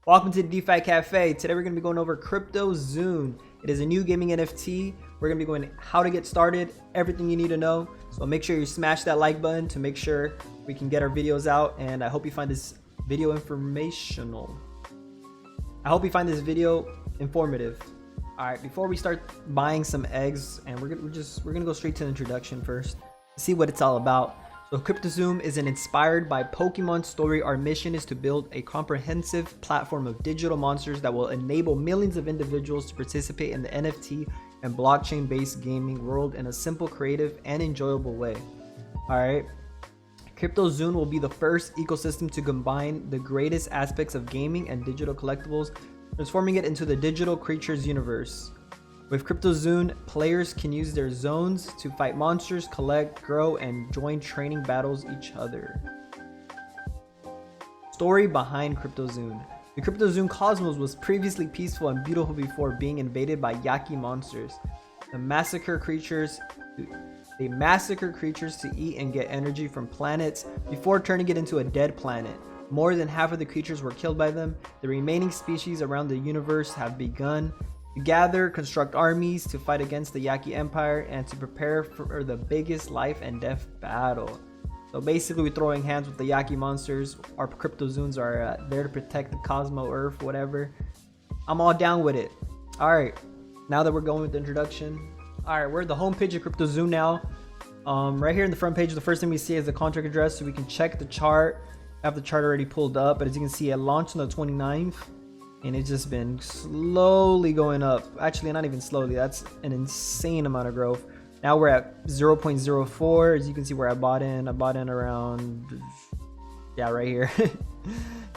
Welcome to the Defi Cafe. Today we're going to be going over CryptoZoon. It is a new gaming NFT. We're going to be going how to get started, everything you need to know. So make sure you smash that like button to make sure we can get our videos out. And I hope you find this video informational. I hope you find this video informative. All right, before we start buying some eggs, and we're gonna go straight to the introduction first, see what it's all about. So CryptoZoon is inspired by Pokemon story. Our mission is to build a comprehensive platform of digital monsters that will enable millions of individuals to participate in the NFT and blockchain-based gaming world in a simple, creative, and enjoyable way. All right. CryptoZoon will be the first ecosystem to combine the greatest aspects of gaming and digital collectibles, transforming it into the digital creatures universe. With CryptoZoon, players can use their zones to fight monsters, collect, grow, and join training battles each other. Story behind CryptoZoon. The CryptoZoon cosmos was previously peaceful and beautiful before being invaded by Yaki monsters. They massacre creatures to eat and get energy from planets before turning it into a dead planet. More than half of the creatures were killed by them. The remaining species around the universe have begun to gather, construct armies to fight against the Yaki Empire, and to prepare for the biggest life and death battle. So basically, we're throwing hands with the Yaki monsters. Our CryptoZoons are there to protect the Cosmo Earth, whatever. I'm all down with it. All right, now that we're going with the introduction. All right, we're at the homepage of CryptoZoon now. Right here in the front page, the first thing we see is the contract address, so we can check the chart. I have the chart already pulled up, but as you can see, it launched on the 29th. And it's just been slowly going up. Actually, not even slowly. That's an insane amount of growth. Now we're at 0.04. As you can see where I bought in. I bought in around, yeah, right here.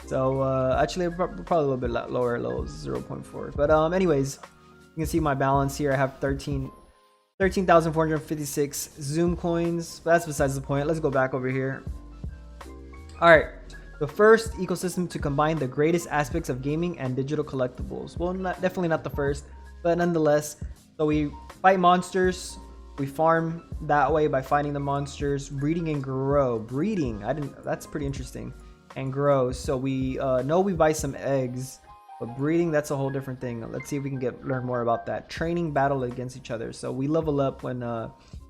So actually, probably a little bit lower, low 0.4. But anyways, you can see my balance here. I have 13,456 Zoom coins. But that's besides the point. Let's go back over here. All right. The first ecosystem to combine the greatest aspects of gaming and digital collectibles. Well, definitely not the first, but nonetheless. So we fight monsters. We farm that way by fighting the monsters. Breeding and grow. Breeding, that's pretty interesting. And grow. So we know we buy some eggs, but breeding, that's a whole different thing. Let's see if we can learn more about that. Training, battle against each other. So we level up when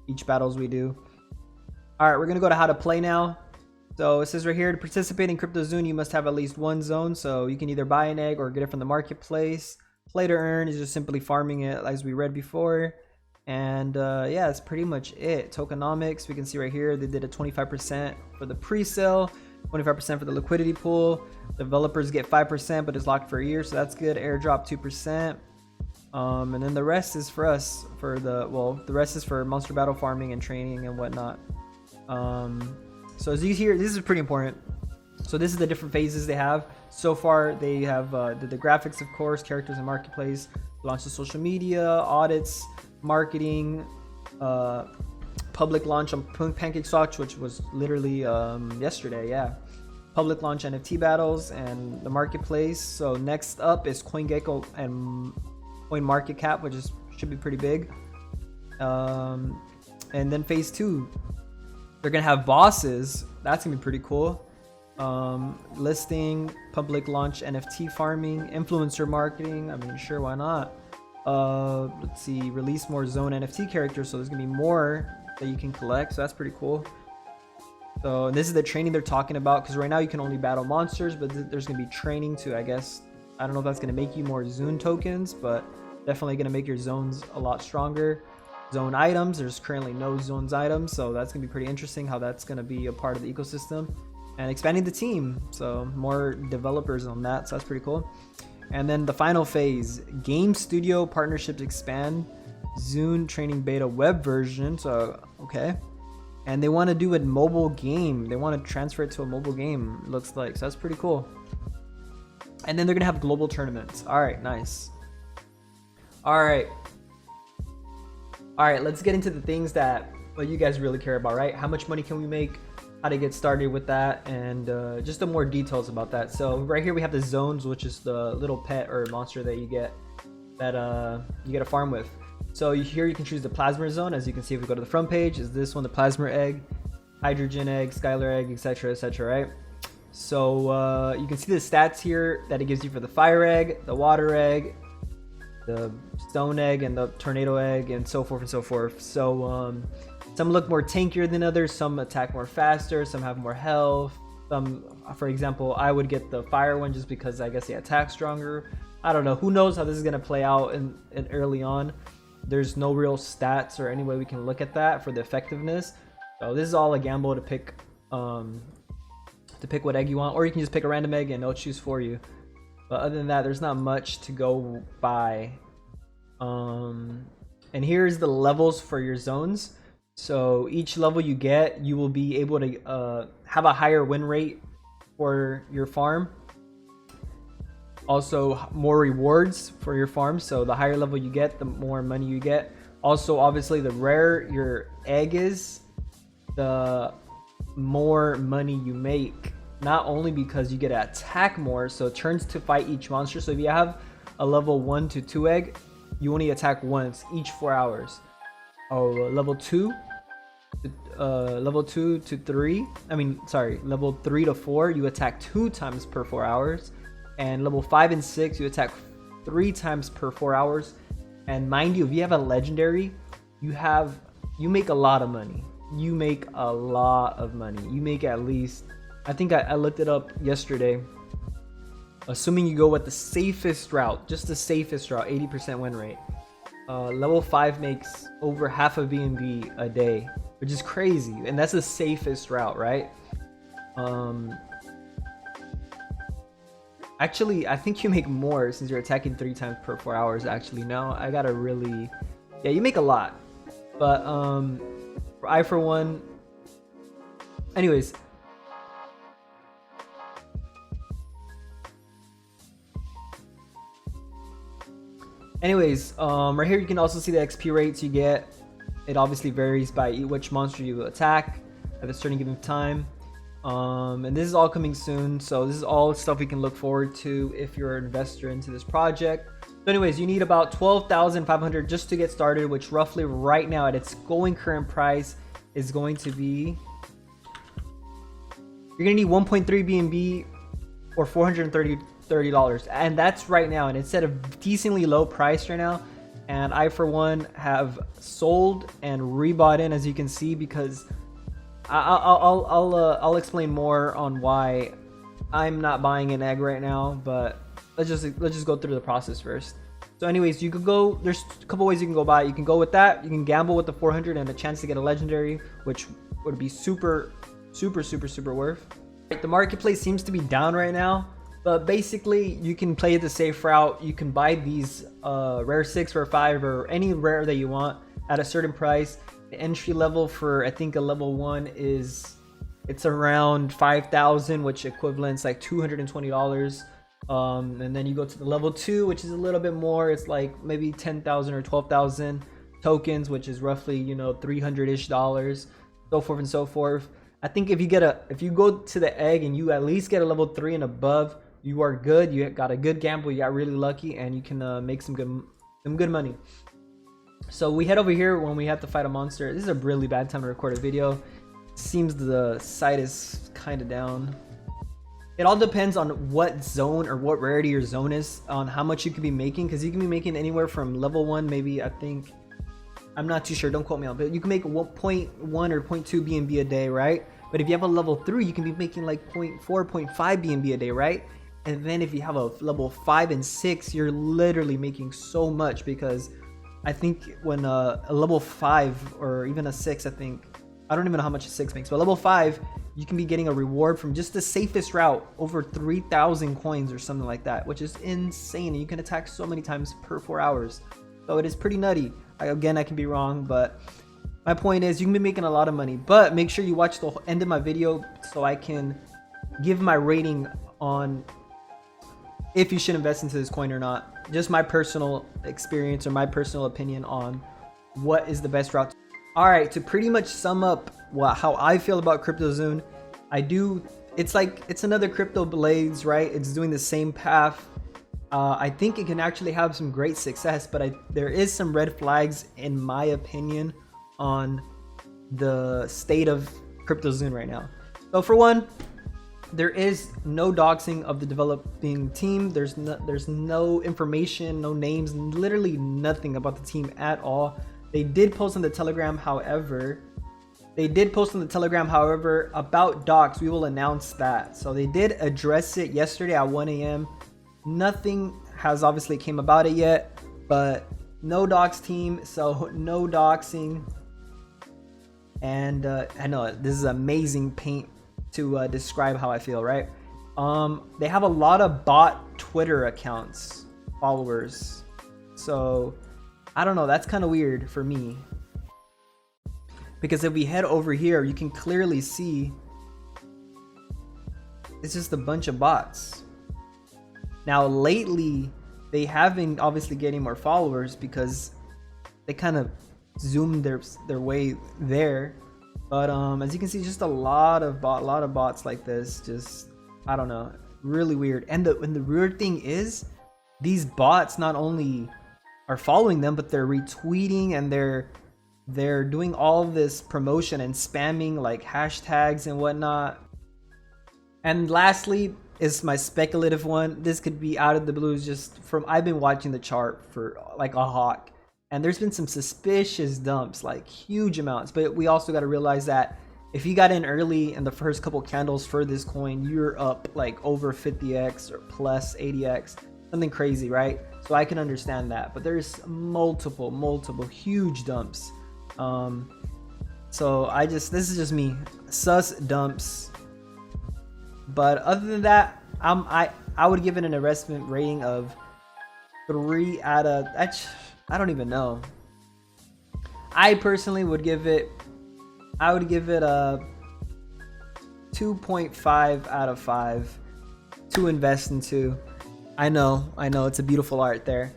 each battles we do. All right, we're gonna go to how to play now. So it says right here, to participate in CryptoZoon, you must have at least one zone. So you can either buy an egg or get it from the marketplace. Play to earn is just simply farming it, as we read before. And yeah, that's pretty much it. Tokenomics, we can see right here, they did a 25% for the pre-sale, 25% for the liquidity pool. Developers get 5%, but it's locked for a year, so that's good. Airdrop 2%. And then the rest is for us, the rest is for monster battle farming and training and whatnot. So as you hear, this is pretty important. So this is the different phases they have. So far, they have the graphics, of course, characters and marketplace, launch to social media, audits, marketing, public launch on PancakeSwap, which was literally yesterday, yeah. Public launch NFT battles and the marketplace. So next up is CoinGecko and CoinMarketCap, which should be pretty big. And then phase 2. They're gonna have bosses. That's gonna be pretty cool. Listing, public launch, NFT farming, influencer marketing. I mean, sure, why not? Let's see, release more ZOAN NFT characters. So there's gonna be more that you can collect. So that's pretty cool. So this is the training they're talking about, because right now you can only battle monsters, but there's gonna be training too, I guess. I don't know if that's gonna make you more ZOON tokens, but definitely gonna make your zones a lot stronger. Zone items, there's currently no zones items, so that's gonna be pretty interesting how that's gonna be a part of the ecosystem. And expanding the team, so more developers on that, so that's pretty cool. And then the final phase, game studio partnerships expand, ZOON training beta web version. So okay, and they want to do a mobile game. They want to transfer it to a mobile game, it looks like. So that's pretty cool. And then they're gonna have global tournaments. All right, nice. All right, let's get into the things that you guys really care about, right? How much money can we make? How to get started with that, and just some more details about that. So right here we have the zones, which is the little pet or monster that you get a farm with. So here you can choose the plasma zone. As you can see, if we go to the front page, is this one the plasma egg, hydrogen egg, skylar egg, etc., etc., right? So you can see the stats here that it gives you for the fire egg, the water egg, the stone egg, and the tornado egg, and so forth and so forth. So some look more tankier than others, some attack more faster, some have more health. Some, for example, I would get the fire one just because I guess they attack stronger. I don't know, who knows how this is gonna play out in early on. There's no real stats or any way we can look at that for the effectiveness. So this is all a gamble to pick what egg you want, or you can just pick a random egg and it'll choose for you. But other than that, there's not much to go by. And here's the levels for your zones. So each level you get, you will be able to have a higher win rate for your farm. Also more rewards for your farm. So the higher level you get, the more money you get. Also, obviously, the rarer your egg is, the more money you make. Not only because you get to attack more, so turns to fight each monster. So if you have a level 1 to 2 egg, you only attack once each 4 hours. Oh, level 2 to 3, level 3 to 4, you attack 2 times per 4 hours. And level 5 and 6, you attack 3 times per 4 hours. And mind you, if you have a legendary, you make a lot of money. You make a lot of money. You make at least, I think I looked it up yesterday. Assuming you go with the safest route, just the safest route, 80% win rate. Level 5 makes over half a BNB a day, which is crazy. And that's the safest route, right? Actually, I think you make more since you're attacking 3 times per 4 hours. Actually, no, I gotta really, yeah, you make a lot. But for one, anyways. Right here you can also see the XP rates you get. It obviously varies by which monster you attack at a certain given time. And this is all coming soon, so this is all stuff we can look forward to if you're an investor into this project. So anyways, you need about 12,500 just to get started, which roughly right now at its going current price is going to be, you're gonna need 1.3 BNB or $430, and that's right now, and it's at a decently low price right now. And I, for one, have sold and rebought in, as you can see, because I'll explain more on why I'm not buying an egg right now, but let's just go through the process first. So anyways, you could go, there's a couple ways you can go by it. You can go with that, you can gamble with the 400 and a chance to get a legendary, which would be super worth. The marketplace seems to be down right now, but basically you can play the safe route. You can buy these rare 6, rare 5, or any rare that you want at a certain price. The entry level for, I think, a level 1 is, it's around 5,000, which equivalents like $220. And then you go to the level 2, which is a little bit more. It's like maybe 10,000 or 12,000 tokens, which is roughly, you know, $300-ish, so forth and so forth. I think if you go to the egg and you at least get a level 3 and above, you are good. You got a good gamble. You got really lucky, and you can make some good money. So we head over here when we have to fight a monster. This is a really bad time to record a video. Seems the site is kind of down. It all depends on what zone or what rarity your zone is, on how much you can be making, because you can be making anywhere from level 1, maybe, I think, I'm not too sure, don't quote me on, but you can make 1.1 or 0.2 BNB a day, right? But if you have a level 3, you can be making like 0.4, 0.5 BNB a day, right? And then if you have a level 5 and 6, you're literally making so much, because I think when a level 5 or even a 6, I think, I don't even know how much a 6 makes, but level 5, you can be getting a reward from just the safest route, over 3,000 coins or something like that, which is insane. And you can attack so many times per 4 hours. So it is pretty nutty. Again, I can be wrong, but my point is you can be making a lot of money. But make sure you watch the end of my video so I can give my rating on if you should invest into this coin or not. Just my personal experience or my personal opinion on what is the best route. All right, to pretty much sum up how I feel about CryptoZoon, it's another Crypto Blades, right? It's doing the same path. I think it can actually have some great success, but there is some red flags, in my opinion, on the state of CryptoZoon right now. So for one, there is no doxing of the developing team. There's no information, no names, literally nothing about the team at all. They did post on the Telegram, however, about docs. We will announce that. So they did address it yesterday at 1 a.m. Nothing has obviously came about it yet, but no docs team, so no doxing. And I know this is amazing paint to describe how I feel, right? They have a lot of bot Twitter accounts, followers. So I don't know, that's kind of weird for me. Because if we head over here, you can clearly see it's just a bunch of bots. Now lately, they have been obviously getting more followers because they kind of zoomed their way there. But as you can see, just a lot of bots like this. Just, I don't know, really weird. And the weird thing is, these bots not only are following them, but they're retweeting and they're doing all this promotion and spamming like hashtags and whatnot. And lastly is my speculative one. This could be out of the blues, just from I've been watching the chart for like a hawk, and there's been some suspicious dumps, like huge amounts. But we also got to realize that if you got in early in the first couple candles for this coin, you're up like over 50x or plus 80x, something crazy, right? So I can understand that, but there's multiple huge dumps. So this is just me, sus dumps. But other than that, I would give it an investment rating of 3 out of, I don't even know. I personally would give it, a 2.5 out of 5 to invest into. I know it's a beautiful art there.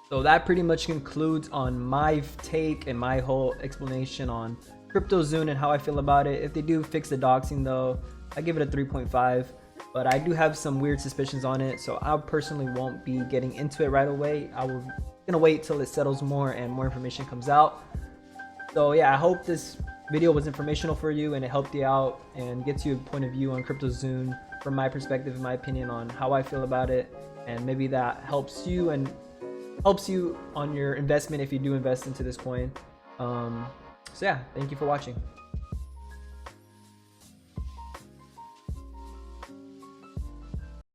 So that pretty much concludes on my take and my whole explanation on CryptoZoon and how I feel about it. If they do fix the doxing though, I give it a 3.5, but I do have some weird suspicions on it, so I personally won't be getting into it right away. Gonna wait till it settles more and more information comes out. So yeah, I hope this video was informational for you and it helped you out and gets you a point of view on CryptoZoon from my perspective and my opinion on how I feel about it, and maybe that helps you and helps you on your investment if you do invest into this coin. So yeah, thank you for watching.